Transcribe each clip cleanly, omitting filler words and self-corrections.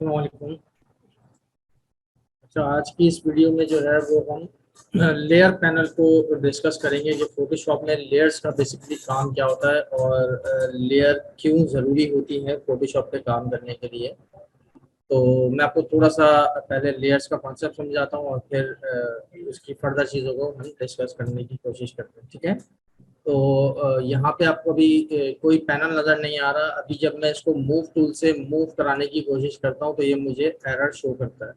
अस्सलामुअलैकुम। अच्छा, आज की इस वीडियो में जो है वो हम लेयर पैनल को डिस्कस करेंगे कि फोटोशॉप में लेयर्स का बेसिकली काम क्या होता है और लेयर क्यों ज़रूरी होती है फोटोशॉप पे काम करने के लिए। तो मैं आपको थोड़ा सा पहले लेयर्स का कॉन्सेप्ट समझाता हूँ और फिर उसकी फर्दर चीज़ों को हम डिस्कस करने की कोशिश करते हैं, ठीक है। तो यहाँ पे आपको अभी कोई पैनल नज़र नहीं आ रहा। अभी जब मैं इसको मूव टूल से मूव कराने की कोशिश करता हूँ तो ये मुझे एरर शो करता है,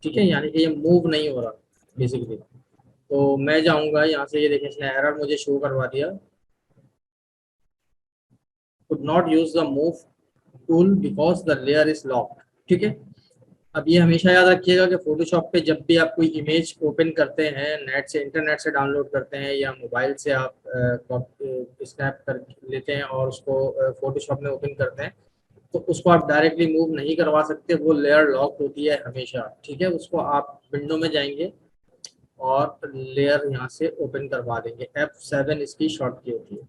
ठीक है, यानी कि ये मूव नहीं हो रहा बेसिकली। तो मैं जाऊंगा यहाँ से, ये देखें इसने एरर मुझे शो करवा दिया, could not use the move tool because the layer is locked, ठीक है। अब ये हमेशा याद रखिएगा कि फोटोशॉप पे जब भी आप कोई इमेज ओपन करते हैं नेट से, इंटरनेट से डाउनलोड करते हैं या मोबाइल से आप स्नैप कर लेते हैं और उसको फोटोशॉप में ओपन करते हैं, तो उसको आप डायरेक्टली मूव नहीं करवा सकते, वो लेयर लॉक होती है हमेशा, ठीक है। उसको आप विंडो में जाएंगे और लेयर यहाँ से ओपन करवा देंगे, F7 इसकी शॉर्ट की होती है,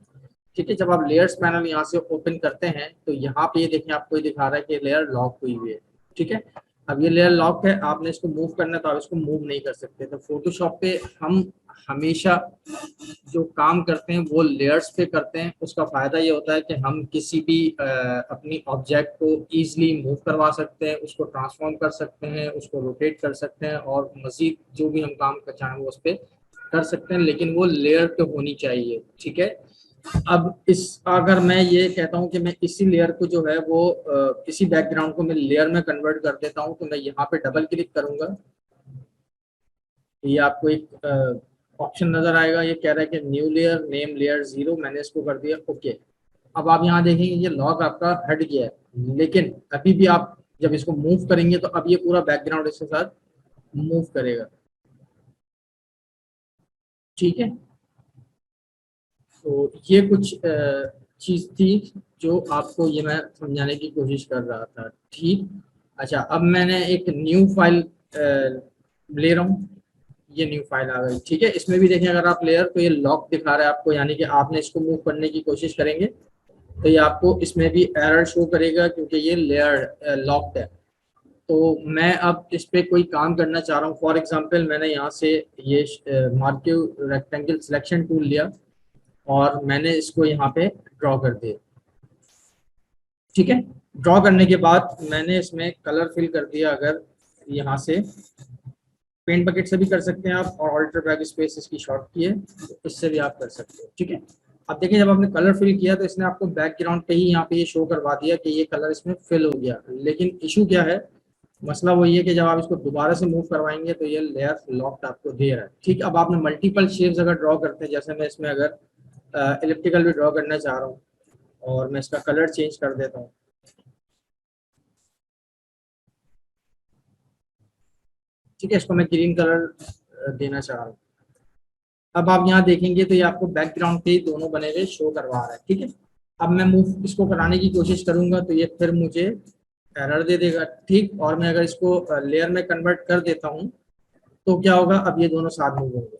ठीक है। जब आप लेयर्स पैनल यहाँ से ओपन करते हैं तो यहाँ पे ये देखें आपको ये दिखा रहा है कि लेयर लॉक हुई हुई है, ठीक है। अब ये लेयर लॉक है, आपने इसको मूव करना है तो आप इसको मूव नहीं कर सकते। तो फोटोशॉप पे हम हमेशा जो काम करते हैं वो लेयर्स पे करते हैं। उसका फायदा ये होता है कि हम किसी भी अपनी ऑब्जेक्ट को इजीली मूव करवा सकते हैं, उसको ट्रांसफॉर्म कर सकते हैं, उसको रोटेट कर सकते हैं और मजीद जो भी हम काम कर चाहें वो उस पर कर सकते हैं, लेकिन वो लेयर पे होनी चाहिए, ठीक है। अब इस अगर मैं ये कहता हूँ कि मैं इसी लेयर को जो है वो इसी बैकग्राउंड को मैं लेयर में कन्वर्ट कर देता हूँ, तो मैं यहाँ पे डबल क्लिक करूंगा, ये आपको एक ऑप्शन नजर आएगा, ये कह रहा है कि न्यू लेयर, नेम लेयर 0, मैंने इसको कर दिया ओके। अब आप यहाँ देखेंगे ये लॉक आपका हट गया है, लेकिन अभी भी आप जब इसको मूव करेंगे तो अब ये पूरा बैकग्राउंड इसके साथ मूव करेगा, ठीक है। तो ये कुछ चीज थी जो आपको ये मैं समझाने की कोशिश कर रहा था, ठीक। अच्छा, अब मैंने एक न्यू फाइल ले रहा हूँ, ये न्यू फाइल आ गई, ठीक है। इसमें भी देखें अगर आप लेयर, तो ये लॉक दिखा रहा है आपको, यानी कि आपने इसको मूव करने की कोशिश करेंगे तो ये आपको इसमें भी एरर शो करेगा क्योंकि ये लेयर लॉक्ड है। तो मैं अब इस पे कोई काम करना चाह रहा हूँ, फॉर एग्जांपल मैंने यहाँ से ये मार्किव रेक्टेंगल सिलेक्शन टूल लिया और मैंने इसको यहाँ पे ड्रॉ कर दिया, ठीक है। ड्रॉ करने के बाद मैंने इसमें कलर फिल कर दिया, अगर यहाँ से पेंट बकेट से भी कर सकते हैं आप, और ऑल्टर बैक स्पेस इसकी शॉर्ट की है तो इससे भी आप कर सकते हो, ठीक है। अब देखिए जब आपने कलर फिल किया तो इसने आपको बैकग्राउंड पे ही यहाँ पे ये शो करवा दिया कि ये कलर इसमें फिल हो गया, लेकिन इशू क्या है, मसला वही है कि जब आप इसको दोबारा से मूव करवाएंगे तो ये लेयर लॉक्ड आपको दे रहा है, ठीक। अब आपने मल्टीपल शेप्स अगर ड्रॉ करते हैं, जैसे मैं इसमें अगर इलिप्टिकल भी ड्रॉ करना चाह रहा हूँ और मैं इसका कलर चेंज कर देता हूँ, ठीक है, इसको मैं ग्रीन कलर देना चाह रहा हूँ। अब आप यहाँ देखेंगे तो ये आपको बैकग्राउंड पे दोनों बने हुए शो करवा रहा है, ठीक है। अब मैं मूव इसको कराने की कोशिश करूंगा तो ये फिर मुझे एरर दे देगा, ठीक। और मैं अगर इसको लेयर में कन्वर्ट कर देता हूँ तो क्या होगा, अब ये दोनों साथ मूव होंगे।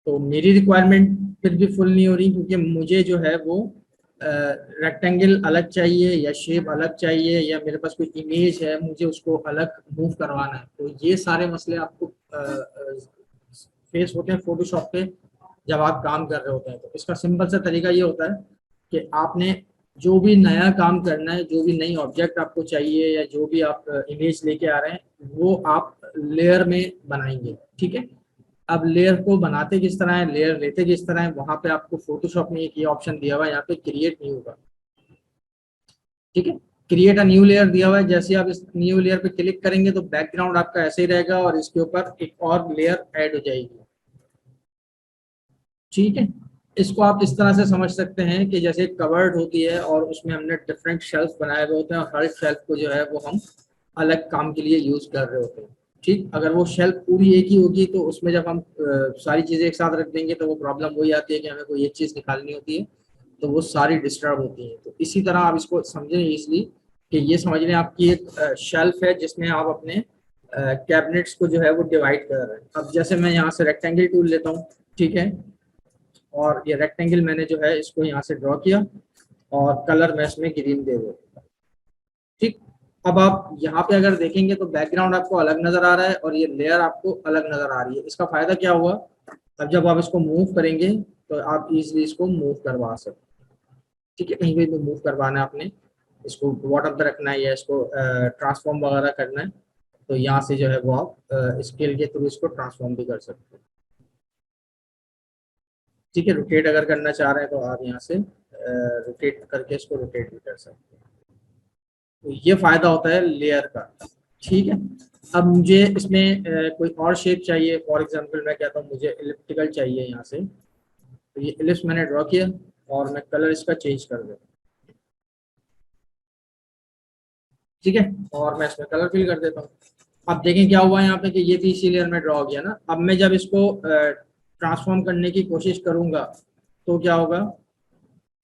तो मेरी रिक्वायरमेंट फिर भी फुल नहीं हो रही क्योंकि मुझे जो है वो रेक्टेंगल अलग चाहिए या शेप अलग चाहिए या मेरे पास कोई इमेज है मुझे उसको अलग मूव करवाना है। तो ये सारे मसले आपको फेस होते हैं फोटोशॉप पे जब आप काम कर रहे होते हैं। तो इसका सिंपल सा तरीका ये होता है कि आपने जो भी नया काम करना है, जो भी नई ऑब्जेक्ट आपको चाहिए या जो भी आप इमेज लेके आ रहे हैं वो आप लेयर में बनाएंगे, ठीक है। अब लेयर को बनाते किस तरह है, लेयर लेते किस तरह है, वहां पे आपको फोटोशॉप में एक ये ऑप्शन दिया हुआ है, यहाँ पे क्रिएट न्यू का, ठीक है। क्रिएट अ न्यू लेयर दिया हुआ है, जैसे आप इस न्यू लेयर पे क्लिक करेंगे तो बैकग्राउंड आपका ऐसे ही रहेगा और इसके ऊपर एक और लेयर ऐड हो जाएगी, ठीक है। इसको आप इस तरह से समझ सकते हैं कि जैसे कवर्ड होती है और उसमें हमने डिफरेंट शेल्फ बनाए हुए होते हैं और हर शेल्फ को जो है वो हम अलग काम के लिए यूज कर रहे होते हैं, ठीक। अगर वो शेल्फ पूरी एक ही होगी तो उसमें जब हम सारी चीजें एक साथ रख देंगे तो वो प्रॉब्लम वही आती है कि हमें कोई एक चीज निकालनी होती है तो वो सारी डिस्टर्ब होती है। तो इसी तरह आप इसको समझें इसलिए कि ये समझ लें आपकी एक शेल्फ है जिसमें आप अपने कैबिनेट्स को जो है वो डिवाइड कर रहे हैं। अब जैसे मैं यहाँ से रेक्टेंगल टूल लेता हूँ, ठीक है, और ये रेक्टेंगल मैंने जो है इसको यहाँ से ड्रॉ किया और कलर मैं इसमें ग्रीन दे दूँ, ठीक। अब आप यहाँ पे अगर देखेंगे तो बैकग्राउंड आपको अलग नजर आ रहा है और ये लेयर आपको अलग नजर आ रही है। इसका फायदा क्या हुआ, अब जब आप इसको मूव करेंगे तो आप इजीली इसको मूव करवा सकते हैं। ठीक है, कहीं भी मूव करवाना है आपने, इसको बॉटम पे रखना है या इसको ट्रांसफॉर्म वगैरह करना है, तो यहाँ से जो है वो आप स्केल के थ्रू इसको ट्रांसफॉर्म भी कर सकते हैं। ठीक है, रोटेट अगर करना चाह रहे हैं तो आप यहाँ से रोटेट करके इसको रोटेट भी कर सकते हैं। तो ये फायदा होता है लेयर का। ठीक है, अब मुझे इसमें कोई और शेप चाहिए, फॉर एग्जांपल मैं कहता हूँ मुझे इलिप्टिकल चाहिए यहाँ से, तो ये इलिप्स मैंने ड्रॉ किया और मैं कलर इसका चेंज कर दूँ। ठीक है, और मैं इसमें कलर फिल कर देता हूँ। अब देखें क्या हुआ यहाँ पे कि ये भी इसी लेयर में ड्रॉ हो गया ना। अब मैं जब इसको ट्रांसफॉर्म करने की कोशिश करूंगा तो क्या होगा,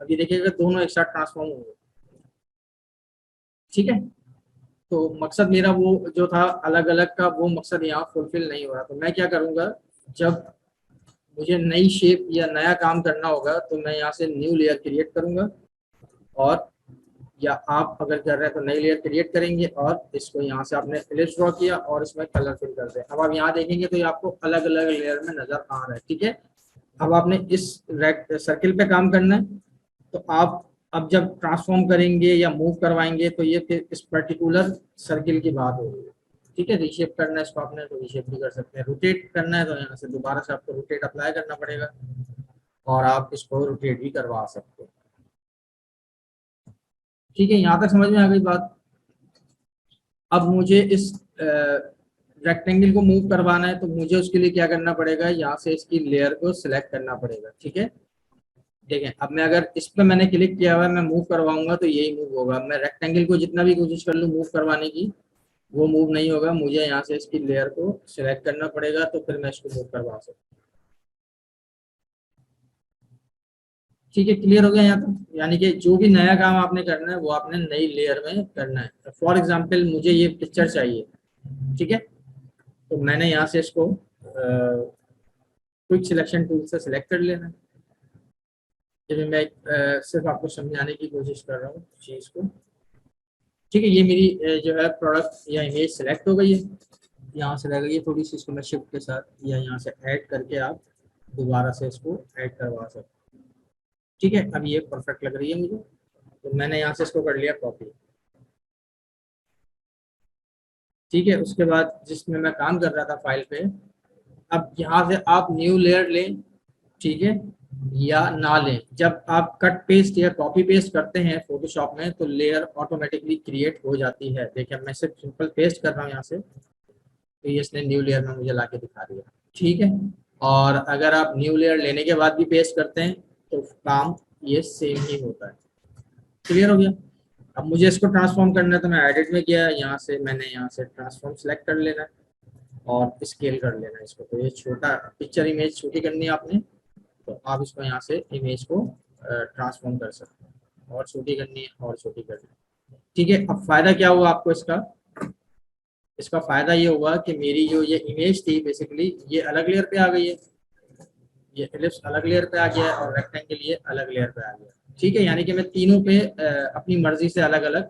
अभी देखिएगा दोनों एक साथ ट्रांसफॉर्म होंगे। ठीक है, तो मकसद मेरा वो जो था अलग अलग का, वो मकसद यहाँ फुलफिल नहीं हो रहा। तो मैं क्या करूंगा, जब मुझे नई शेप या नया काम करना होगा तो मैं यहाँ से न्यू लेयर क्रिएट करूंगा, और या आप अगर कर रहे हैं तो नई लेयर क्रिएट करेंगे और इसको यहाँ से आपने इलिप्स ड्रॉ किया और इसमें कलर फिल कर दिया। अब आप यहाँ देखेंगे तो ये आपको अलग अलग लेयर में नजर आ रहा है। ठीक है, अब आपने इस सर्किल पे काम करना है, तो आप अब जब ट्रांसफॉर्म करेंगे या मूव करवाएंगे तो ये फिर इस पर्टिकुलर सर्किल की बात होगी। ठीक है, रीशेप करना है इसको आपने तो रीशेप भी कर सकते हैं, रोटेट करना है तो यहाँ से दोबारा से आपको रोटेट अप्लाई करना पड़ेगा और आप इसको रोटेट भी करवा सकते हैं। ठीक है, यहाँ तक समझ में आ गई बात। अब मुझे इस रेक्टेंगल को मूव करवाना है तो मुझे उसके लिए क्या करना पड़ेगा, यहाँ से इसकी लेयर को सिलेक्ट करना पड़ेगा। ठीक है, देखें अब मैं अगर इस पर मैंने क्लिक किया हुआ है, मैं मूव करवाऊंगा तो यही मूव होगा। मैं रेक्टेंगल को जितना भी कोशिश कर लूँ मूव करवाने की, वो मूव नहीं होगा। मुझे यहाँ से इसकी लेयर को सिलेक्ट करना पड़ेगा तो फिर मैं इसको मूव करवा सकता हूँ। ठीक है, क्लियर हो गया यहाँ तक। यानी कि जो भी नया काम आपने करना है वो आपने नई लेयर में करना है। फॉर एग्जाम्पल मुझे ये पिक्चर चाहिए। ठीक है, तो मैंने यहाँ से इसको क्विक सिलेक्शन टूल से सिलेक्ट कर लेना है। ये मैं सिर्फ आपको समझाने की कोशिश कर रहा हूँ चीज़ को। ठीक है, ये मेरी जो है प्रोडक्ट या इमेज सेलेक्ट हो गई है। यहाँ से रह गई है थोड़ी सी, इसको मैं शिफ्ट के साथ या यहाँ से ऐड करके आप दोबारा से इसको ऐड करवा सकते हैं। ठीक है, अब ये परफेक्ट लग रही है मुझे, तो मैंने यहाँ से इसको कर लिया कॉपी। ठीक है, उसके बाद जिसमें मैं काम कर रहा था फाइल पे, अब यहाँ से आप न्यू लेयर लें, ठीक है, या ना लें। जब आप कट पेस्ट या कॉपी पेस्ट करते हैं फोटोशॉप में तो लेयर ऑटोमेटिकली क्रिएट हो जाती है। देखिए मैं सिर्फ सिंपल पेस्ट कर रहा हूँ यहाँ से, तो ये इसने न्यू लेयर में मुझे लाके दिखा दिया। ठीक है, और अगर आप न्यू लेयर लेने के बाद भी पेस्ट करते हैं तो काम ये सेम ही होता है। क्लियर हो गया। अब मुझे इसको ट्रांसफॉर्म करना है तो मैं एडिट में गया, यहाँ से मैंने यहाँ से ट्रांसफॉर्म सेलेक्ट कर लेना है और स्केल कर लेना है इसको। तो ये छोटा पिक्चर इमेज छोटी करनी है आपने, तो आप इसको यहाँ से इमेज को ट्रांसफॉर्म कर सकते हैं, और छोटी करनी है और छोटी करनी है। ठीक है, अब फायदा क्या हुआ आपको इसका, इसका फायदा ये हुआ कि मेरी जो ये इमेज थी बेसिकली ये अलग लेयर पे आ गई है, ये एलिप्स अलग लेयर पे आ गया है और रेक्टेंगल ये अलग लेयर पे आ गया। ठीक है, यानी कि मैं तीनों पे अपनी मर्जी से अलग अलग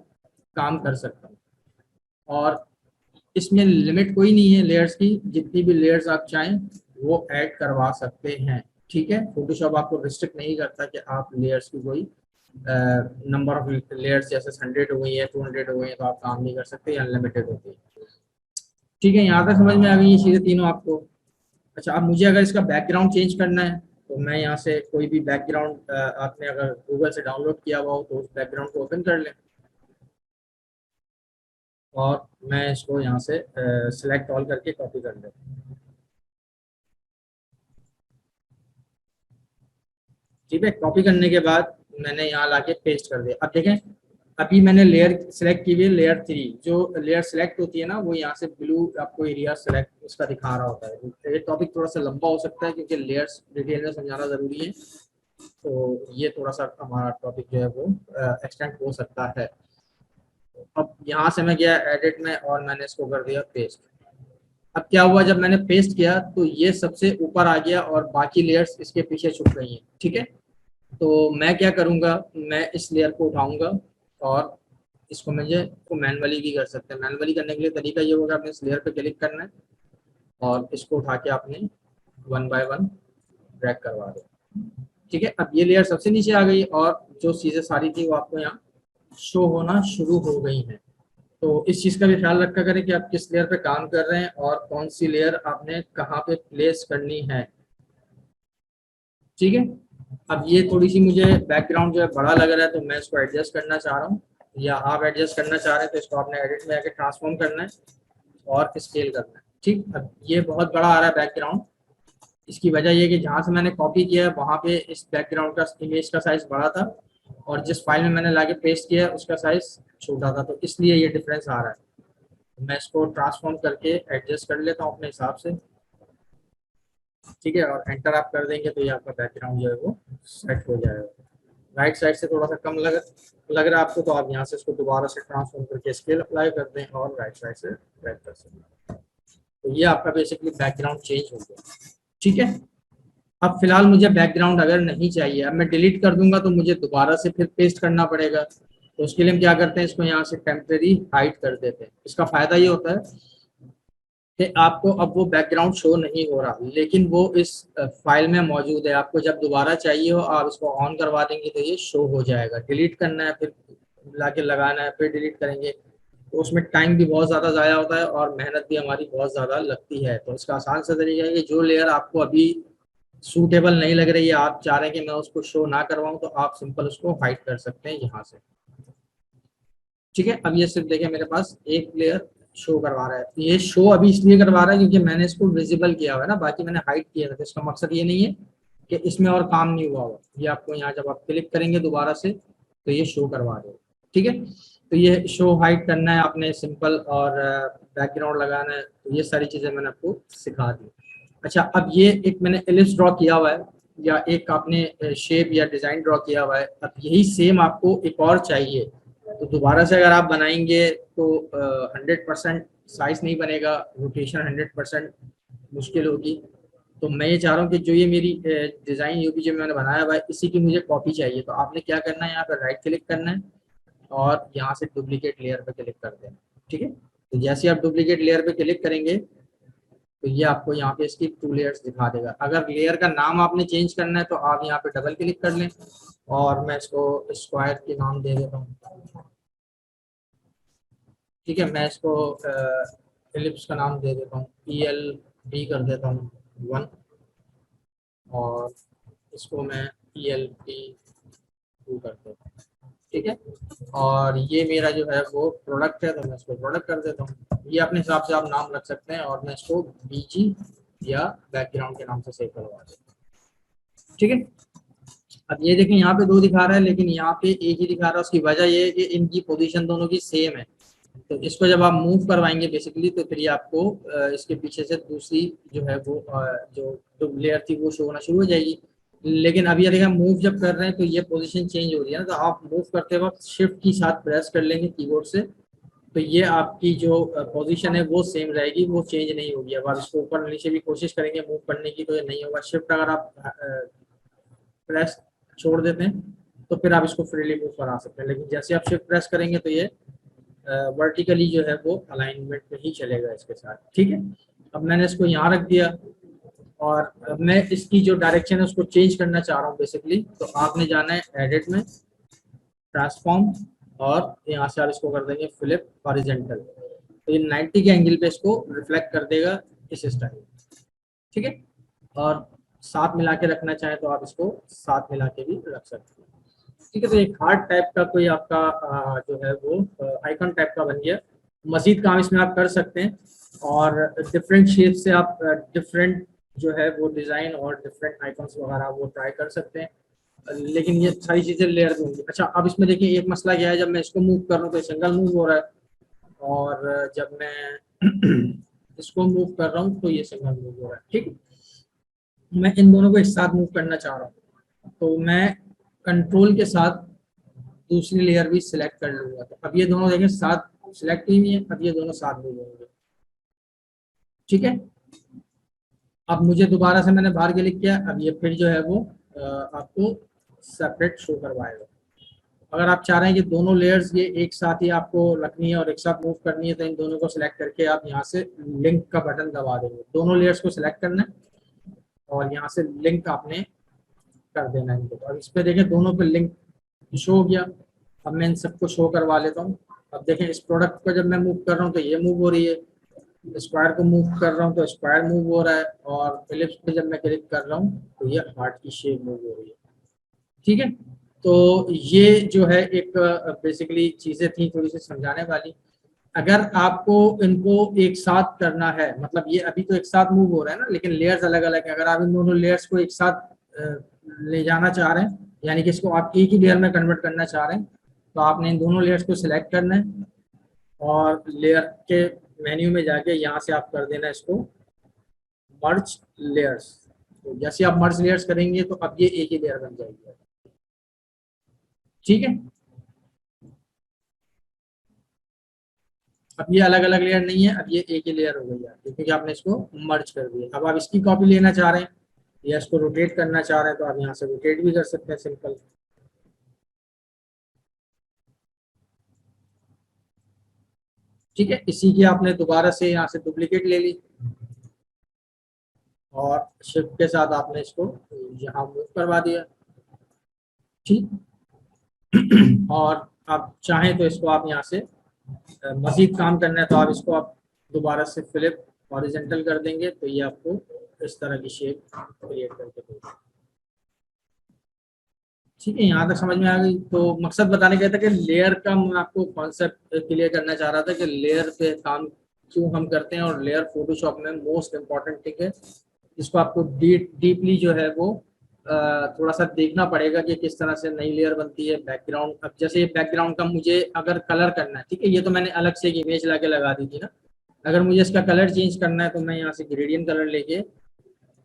काम कर सकता हूँ, और इसमें लिमिट कोई नहीं है लेयर्स की, जितनी भी लेयर्स आप चाहें वो ऐड करवा सकते हैं। ठीक है, फोटोशॉप आपको रिस्ट्रिक्ट नहीं करता कि आप लेयर्स की कोई नंबर ऑफ लेयर्स जैसे 100 हो गई है 200 हो गई है तो आप काम नहीं कर सकते, अनलिमिटेड होती है। ठीक है, यहाँ तक समझ में आ गई ये चीज़ें तीनों आपको। अच्छा, अब मुझे अगर इसका बैकग्राउंड चेंज करना है तो मैं यहाँ से कोई भी बैकग्राउंड आपने अगर गूगल से डाउनलोड किया हुआ हो तो उस बैकग्राउंड को ओपन कर लें, और मैं इसको यहाँ से सिलेक्ट ऑल करके कॉपी कर लें। ठीक है, कॉपी करने के बाद मैंने यहाँ लाके पेस्ट कर दिया। अब देखें अभी मैंने लेयर सेलेक्ट की हुई है, लेयर 3। जो लेयर सेलेक्ट होती है ना वो यहाँ से ब्लू आपको एरिया सेलेक्ट उसका दिखा रहा होता है। ये टॉपिक थोड़ा सा लंबा हो सकता है क्योंकि लेयर्स डिटेल में समझाना जरूरी है, तो ये थोड़ा सा हमारा टॉपिक जो है वो एक्सटेंड हो सकता है। अब यहाँ से मैं गया एडिट में और मैंने इसको कर दिया पेस्ट। अब क्या हुआ, जब मैंने पेस्ट किया तो ये सबसे ऊपर आ गया और बाकी लेयर्स इसके पीछे छुप गई हैं। ठीक है, तो मैं क्या करूँगा, मैं इस लेयर को उठाऊंगा और इसको मुझे को मैनुअली भी कर सकते हैं। मैनुअली करने के लिए तरीका ये होगा, आपने इस लेयर पे क्लिक करना है और इसको उठा के आपने 1 बाय 1 ड्रैग करवा दो। ठीक है, अब ये लेयर सबसे नीचे आ गई और जो चीज़ें सारी थी वो आपको यहाँ शो होना शुरू हो गई हैं। तो इस चीज़ का भी ख्याल रखा करें कि आप किस लेयर पे काम कर रहे हैं और कौन सी लेयर आपने कहाँ पे प्लेस करनी है। ठीक है, अब ये थोड़ी सी मुझे बैकग्राउंड जो है बड़ा लग रहा है, तो मैं इसको एडजस्ट करना चाह रहा हूँ, या आप एडजस्ट करना चाह रहे हैं तो इसको आपने एडिट में आके ट्रांसफॉर्म करना है और स्केल करना है। ठीक, अब ये बहुत बड़ा आ रहा है बैकग्राउंड, इसकी वजह ये कि जहाँ से मैंने कॉपी किया है वहाँ पे इस बैकग्राउंड का इमेज का साइज बड़ा था और जिस फाइल में मैंने लाके पेस्ट किया है उसका साइज छोटा था, तो इसलिए ये डिफरेंस आ रहा है। मैं इसको ट्रांसफॉर्म करके एडजस्ट कर लेता हूँ अपने हिसाब से। ठीक है, और एंटर आप कर देंगे तो ये आपका बैकग्राउंड जो है वो सेट हो जाएगा। राइट साइड से थोड़ा सा कम लग रहा है आपको, तो आप यहाँ से इसको दोबारा से ट्रांसफॉर्म करके स्केल अप्लाई कर दें और राइट साइड से ड्रैग कर सकते हैं। तो ये आपका बेसिकली बैकग्राउंड चेंज हो गया। ठीक है, अब फिलहाल मुझे बैकग्राउंड अगर नहीं चाहिए, अब मैं डिलीट कर दूंगा तो मुझे दोबारा से फिर पेस्ट करना पड़ेगा। तो उसके लिए हम क्या करते हैं, इसको यहाँ से टेम्परेरी हाइड कर देते हैं। इसका फायदा ये होता है कि आपको अब वो बैकग्राउंड शो नहीं हो रहा, लेकिन वो इस फाइल में मौजूद है। आपको जब दोबारा चाहिए हो आप इसको ऑन करवा देंगे तो ये शो हो जाएगा। डिलीट करना है फिर लाके लगाना है, फिर डिलीट करेंगे तो उसमें टाइम भी बहुत ज़्यादा ज़ाया होता है और मेहनत भी हमारी बहुत ज़्यादा लगती है। तो इसका आसान सा तरीका है कि जो लेयर आपको अभी सूटेबल नहीं लग रही है, आप चाह रहे हैं कि मैं उसको शो ना करवाऊं, तो आप सिंपल उसको हाइड कर सकते हैं यहाँ से। ठीक है, अब ये सिर्फ देखें मेरे पास एक लेयर शो करवा रहा है। ये शो अभी इसलिए करवा रहा है क्योंकि मैंने इसको विजिबल किया हुआ है ना, बाकी मैंने हाइड किया था। तो इसका मकसद ये नहीं है कि इसमें और काम नहीं हुआ होगा। ये आपको यहाँ जब आप क्लिक करेंगे दोबारा से तो ये शो करवा देगा। ठीक है, तो ये शो हाइड करना है आपने सिंपल, और बैकग्राउंड लगाना है, तो ये सारी चीज़ें मैंने आपको सिखा दी। अच्छा, अब ये एक मैंने एलिप्स ड्रॉ किया हुआ है या एक आपने शेप या डिज़ाइन ड्रॉ किया हुआ है। अब यही सेम आपको एक और चाहिए, तो दोबारा से अगर आप बनाएंगे तो 100% साइज नहीं बनेगा, रोटेशन 100% मुश्किल होगी। तो मैं ये चाह रहा हूँ कि जो ये मेरी डिज़ाइन यूपी जो मैंने बनाया हुआ है इसी की मुझे कॉपी चाहिए। तो आपने क्या करना है, यहाँ पर राइट क्लिक करना है और यहाँ से डुप्लीकेट लेयर पे क्लिक कर देना। ठीक है, तो जैसे आप डुप्लीकेट लेयर पे क्लिक करेंगे तो ये आपको यहाँ पे इसकी 2 लेयर्स दिखा देगा। अगर लेयर का नाम आपने चेंज करना है तो आप यहाँ पे डबल क्लिक कर लें और मैं इसको स्क्वायर के नाम दे देता हूँ। ठीक है, मैं इसको एलिप्स का नाम दे देता हूँ, ELB कर देता हूँ 1, और इसको मैं ELP 2 कर देता हूँ। ठीक है, और ये मेरा जो है वो प्रोडक्ट है तो मैं इसको प्रोडक्ट कर देता हूँ। ये अपने हिसाब से आप नाम रख सकते हैं और मैं इसको BG या बैकग्राउंड के नाम से सेव करवा देता हूँ। ठीक है, अब ये देखें यहाँ पे 2 दिखा रहा है लेकिन यहाँ पे एक ही दिखा रहा है। उसकी वजह ये है कि इनकी पोजीशन दोनों की सेम है। तो इसको जब आप मूव करवाएंगे बेसिकली तो फिर ये आपको इसके पीछे से दूसरी जो है वो जो लेयर थी वो शो होना शुरू हो जाएगी। लेकिन अभी देखिए हम मूव जब कर रहे हैं तो ये पोजीशन चेंज हो रही है ना, तो आप मूव करते वक्त शिफ्ट की साथ प्रेस कर लेंगे कीबोर्ड से, तो ये आपकी जो पोजीशन है वो सेम रहेगी, वो चेंज नहीं होगी। अब आप इसको ऊपर नीचे भी कोशिश करेंगे मूव करने की तो ये नहीं होगा। शिफ्ट अगर आप प्रेस छोड़ देते हैं तो फिर आप इसको फ्रीली मूव करा सकते हैं, लेकिन जैसे आप शिफ्ट प्रेस करेंगे तो ये वर्टिकली जो है वो अलाइनमेंट में ही चलेगा इसके साथ। ठीक है, अब मैंने इसको यहाँ रख दिया और अब मैं इसकी जो डायरेक्शन है उसको चेंज करना चाह रहा हूँ बेसिकली। तो आपने जाना है एडिट में, ट्रांसफॉर्म, और यहाँ से आप इसको कर देंगे फ्लिप हॉरिजॉन्टल, तो ये 90 के एंगल पे इसको रिफ्लेक्ट कर देगा इस स्टाइल। ठीक है, और साथ मिला के रखना चाहें तो आप इसको साथ मिला के भी रख सकते हैं। ठीक है, तो एक हार्ट टाइप का कोई आपका जो है वो आइकन टाइप का बन गया। मजीद काम इसमें आप कर सकते हैं और डिफरेंट शेप से आप डिफरेंट जो है वो डिज़ाइन और डिफरेंट आइकन्स वगैरह वो ट्राई कर सकते हैं, लेकिन ये सारी चीज़ें लेयर में होंगी। अच्छा, अब इसमें देखिए एक मसला क्या है, जब मैं इसको मूव कर रहा हूँ तो सिंगल मूव हो रहा है, और जब मैं इसको मूव कर रहा हूँ तो ये सिंगल मूव हो रहा है। ठीक है, मैं इन दोनों को एक साथ मूव करना चाह रहा हूँ तो मैं कंट्रोल के साथ दूसरी लेयर भी सिलेक्ट कर लूंगा। तो अब ये दोनों देखें साथ सिलेक्ट ही नहीं है, अब ये दोनों साथ मूव होंगे। ठीक है, अब मुझे दोबारा से मैंने बाहर क्लिक किया, अब ये फिर जो है वो आपको सेपरेट शो करवाएगा। अगर आप चाह रहे हैं कि दोनों लेयर्स ये एक साथ ही आपको रखनी है और एक साथ मूव करनी है, तो इन दोनों को सिलेक्ट करके आप यहाँ से लिंक का बटन दबा देंगे। दोनों लेयर्स को सिलेक्ट करना है और यहाँ से लिंक आपने कर देना है इनको। अब इस पे देखें दोनों पे लिंक शो हो गया। अब मैं इन सबको शो करवा लेता हूँ। अब देखें इस प्रोडक्ट को जब मैं मूव कर रहा हूँ तो ये मूव हो रही है, स्क्वायर को मूव कर रहा हूँ तो स्क्वायर मूव हो रहा है, और फिलिप्स पे जब मैं क्लिक कर रहा हूँ तो ये हार्ट की शेप मूव हो रही है। ठीक है, तो ये जो है एक बेसिकली चीजें थी थोड़ी सी समझाने वाली। अगर आपको इनको एक साथ करना है, मतलब ये अभी तो एक साथ मूव हो रहा है ना, लेकिन लेयर्स अलग अलग है। अगर आप इन दोनों लेयर्स को एक साथ ले जाना चाह रहे हैं, यानी कि इसको आप एक ही लेयर में कन्वर्ट करना चाह रहे हैं, तो आपने इन दोनों लेयर्स को सिलेक्ट करना है और लेयर के मेन्यू में जाके यहाँ से आप कर देना इसको मर्ज लेयर्स। तो जैसे आप मर्ज लेयर्स करेंगे तो अब ये एक ही लेयर बन जाएगी। ठीक है, अब ये अलग अलग लेयर नहीं है, अब ये एक ही लेयर हो गई है क्योंकि आपने इसको मर्ज कर दिया। अब आप इसकी कॉपी लेना चाह रहे हैं या इसको रोटेट करना चाह रहे हैं, तो आप यहाँ से रोटेट भी कर सकते हैं सिंपल। ठीक है, इसी की आपने दोबारा से यहाँ से डुप्लीकेट ले ली और शिफ्ट के साथ आपने इसको यहाँ मूव करवा दिया। ठीक, और आप चाहें तो इसको आप यहाँ से मजीद काम करना है तो आप इसको आप दोबारा से फ्लिप हॉरिजॉन्टल कर देंगे तो ये आपको इस तरह की शेप क्रिएट करके देगा। ठीक है, यहाँ तक समझ में आ गई। तो मकसद बताने का था कि लेयर का मैं आपको कॉन्सेप्ट क्लियर करना चाह रहा था कि लेयर पे काम क्यों हम करते हैं, और लेयर फोटोशॉप में मोस्ट इम्पॉर्टेंट टिक है जिसको आपको डीपली जो है वो थोड़ा सा देखना पड़ेगा कि किस तरह से नई लेयर बनती है। बैकग्राउंड, अब जैसे ये बैकग्राउंड का मुझे अगर कलर करना है, ठीक है, ये तो मैंने अलग से एक इमेज ला के लगा दी थी ना। अगर मुझे इसका कलर चेंज करना है तो मैं यहाँ से ग्रेडियंट कलर लेके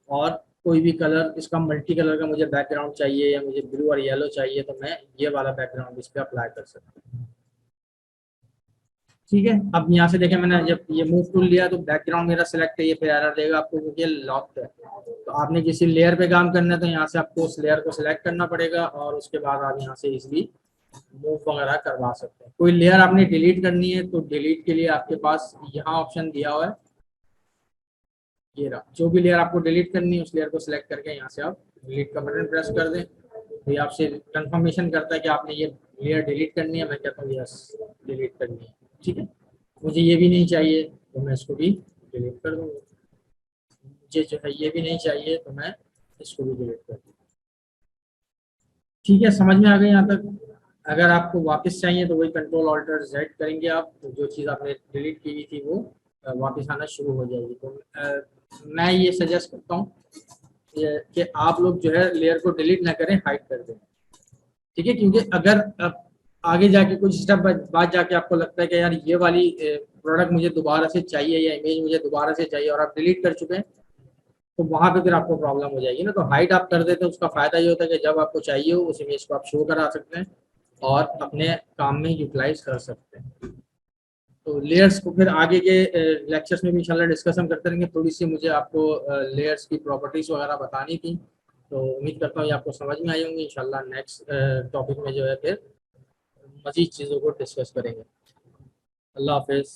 और कोई भी कलर, इसका मल्टी कलर का मुझे बैकग्राउंड चाहिए या मुझे ब्लू और येलो चाहिए, तो मैं ये वाला बैकग्राउंड इस पर अप्लाई कर सकता हूँ। ठीक है, अब यहाँ से देखें मैंने जब ये मूव टूल लिया तो बैकग्राउंड मेरा सिलेक्ट है, ये फिर एरर देगा आपको क्योंकि ये लॉक्ड है। तो आपने किसी लेयर पे काम करना है तो यहाँ से आपको उस लेयर को सिलेक्ट करना पड़ेगा और उसके बाद आप यहाँ से इजिली मूव वगैरह करवा सकते हैं। कोई लेयर आपने डिलीट करनी है तो डिलीट के लिए आपके पास यहाँ ऑप्शन दिया हुआ है, ये रहा। जो भी लेयर आपको डिलीट करनी है उस लेयर को सिलेक्ट करके यहाँ से आप डिलीट का बटन प्रेस कर दें तो ये आपसे कंफर्मेशन करता है कि आपने ये लेयर डिलीट करनी है। मैं कहता हूँ यस, डिलीट करनी है। ठीक है, मुझे ये भी नहीं चाहिए तो मैं इसको भी डिलीट कर दूँगा। मुझे जो है ये भी नहीं चाहिए तो मैं इसको भी डिलीट कर दूँगा। ठीक है, समझ में आ गई यहाँ तक। अगर आपको वापस चाहिए तो वही कंट्रोल ऑल्टर जेड करेंगे आप, तो जो चीज़ आपने डिलीट की हुई थी वो वापस आना शुरू हो जाएगी। तो मैं ये सजेस्ट करता हूँ कि आप लोग जो है लेयर को डिलीट ना करें, हाइड कर दें। ठीक है, क्योंकि अगर आगे जाके कुछ स्टेप बाद जाके आपको लगता है कि यार ये वाली प्रोडक्ट मुझे दोबारा से चाहिए या इमेज मुझे दोबारा से चाहिए और आप डिलीट कर चुके हैं, तो वहां पे फिर आपको प्रॉब्लम हो जाएगी ना। तो हाइड आप कर देते हैं, उसका फायदा ये होता है कि जब आपको चाहिए हो उस इमेज को आप शो करा सकते हैं और अपने काम में यूटिलाइज कर सकते हैं। तो लेयर्स को फिर आगे के लेक्चर्स में भी इंशाल्लाह डिस्कशन करते रहेंगे। थोड़ी सी मुझे आपको लेयर्स की प्रॉपर्टीज वगैरह बतानी थी, तो उम्मीद करता हूँ ये आपको समझ में आई होंगी। इंशाल्लाह नेक्स्ट टॉपिक में जो है फिर मजीद चीज़ों को डिस्कस करेंगे। अल्लाह हाफिज़।